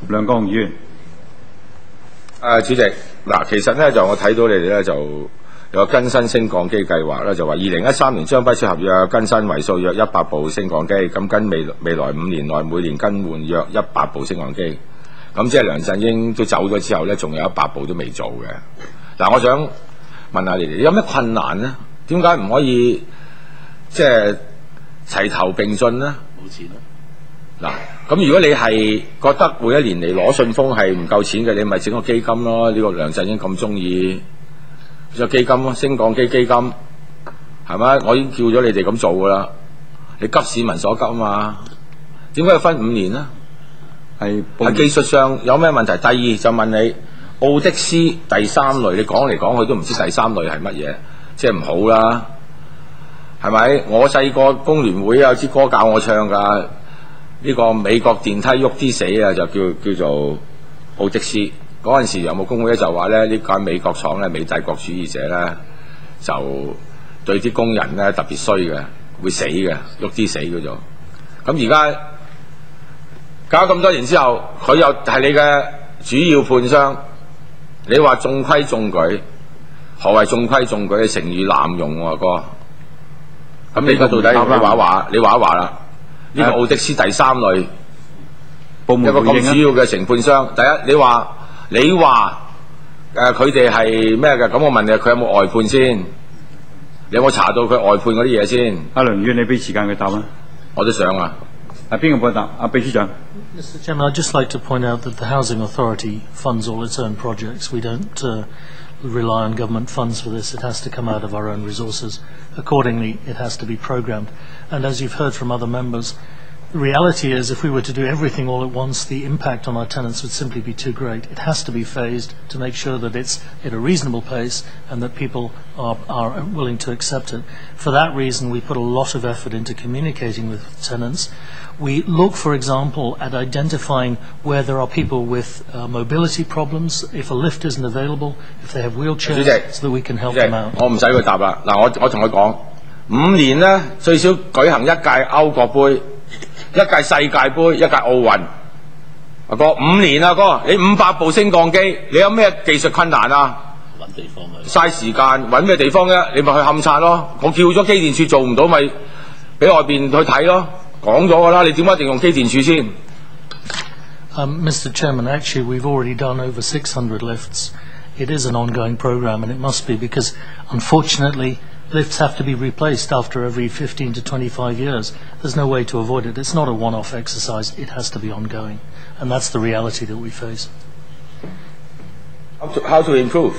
梁國雄議員。主席，嗱，其實咧就我睇到你哋咧就有更新升降機計劃咧，就話2013年將不設合約更新為數約100部升降機，咁跟未來5年內每年更換約100部升降機，咁即係梁振英都走咗之後咧，仲有100部都未做嘅。嗱，我想問下你哋有咩困難咧？點解唔可以即係齊頭並進咧？冇錢咯。嗱，咁如果你係覺得每一年嚟攞信封係唔夠錢嘅，你咪整個基金咯。呢個梁振英咁中意，個基金咯，升降機基金係咪？我已經叫咗你哋咁做噶啦。你急市民所急啊嘛，點解要分5年呢？係技術上有咩問題？第二就問你奧的斯第3類，你講嚟講去都唔知第3類係乜嘢，即係唔好啦，係咪？我細個工聯會有支歌教我唱㗎。呢個美國電梯喐啲死啊，就叫做奧的斯。嗰陣時有冇工會咧就話咧，呢間美國廠咧，美帝國主義者咧就對啲工人咧特別衰嘅，會死嘅，喐啲死嘅咗。咁而家搞咁多年之後，佢又係你嘅主要判商。你話中規中矩，何謂中規中矩？成語濫用喎，哥。咁你而家到底你話一話啦。呢個奧的斯第3類，一個咁主要嘅承判商。第一，你話佢哋係咩嘅？咁我問你，佢有冇外判先？你有冇查到佢外判嗰啲嘢先？阿梁議員，你俾時間佢答啊！我都想啊。邊個答？秘書長。Mr. Chairman, I'd just like to point out that the Housing Authority funds all its own projects. We don't rely on government funds for this. It has to come out of our own resources. Accordingly, it has to be programmed. And as you've heard from other members, the reality is if we were to do everything all at once, the impact on our tenants would simply be too great. It has to be phased to make sure that it's at a reasonable pace and that people are willing to accept it. For that reason, we put a lot of effort into communicating with tenants. We look, for example, at identifying where there are people with mobility problems, if a lift isn't available, if they have wheelchairs, so that we can help them out. 我唔使佢答啦。嗱，我同佢講，5年咧最少舉行1屆歐國杯、1屆世界盃、1屆奧運。阿哥，5年啊哥，你500部升降機，你有咩技術困難啊？揾地方咪嘥時間，揾咩地方啫？你咪去勘察咯。我叫咗機電署做唔到，咪俾外邊去睇咯。講咗㗎啦，你點解一定用機電署先？Mr. Chairman, actually, we've already done over 600 lifts. It is an ongoing program, and it must be because, unfortunately, lifts have to be replaced after every 15 to 25 years. There's no way to avoid it. It's not a one-off exercise. It has to be ongoing, and that's the reality that we face. How to improve?